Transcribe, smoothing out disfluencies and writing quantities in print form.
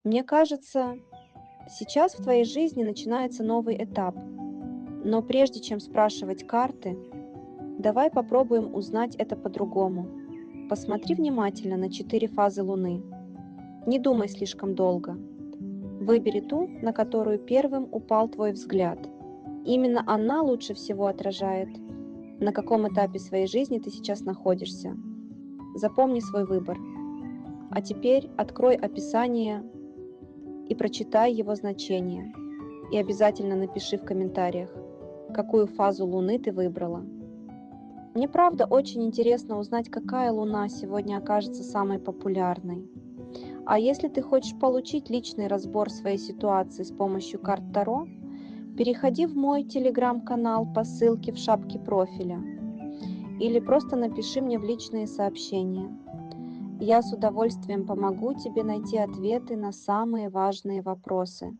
Мне кажется, сейчас в твоей жизни начинается новый этап. Но прежде чем спрашивать карты, давай попробуем узнать это по-другому. Посмотри внимательно на 4 фазы Луны. Не думай слишком долго. Выбери ту, на которую первым упал твой взгляд. Именно она лучше всего отражает, на каком этапе своей жизни ты сейчас находишься. Запомни свой выбор. А теперь открой описание и прочитай его значение. И обязательно напиши в комментариях, какую фазу Луны ты выбрала. Мне правда очень интересно узнать, какая Луна сегодня окажется самой популярной. А если ты хочешь получить личный разбор своей ситуации с помощью карт Таро, переходи в мой телеграм-канал по ссылке в шапке профиля или просто напиши мне в личные сообщения. Я с удовольствием помогу тебе найти ответы на самые важные вопросы.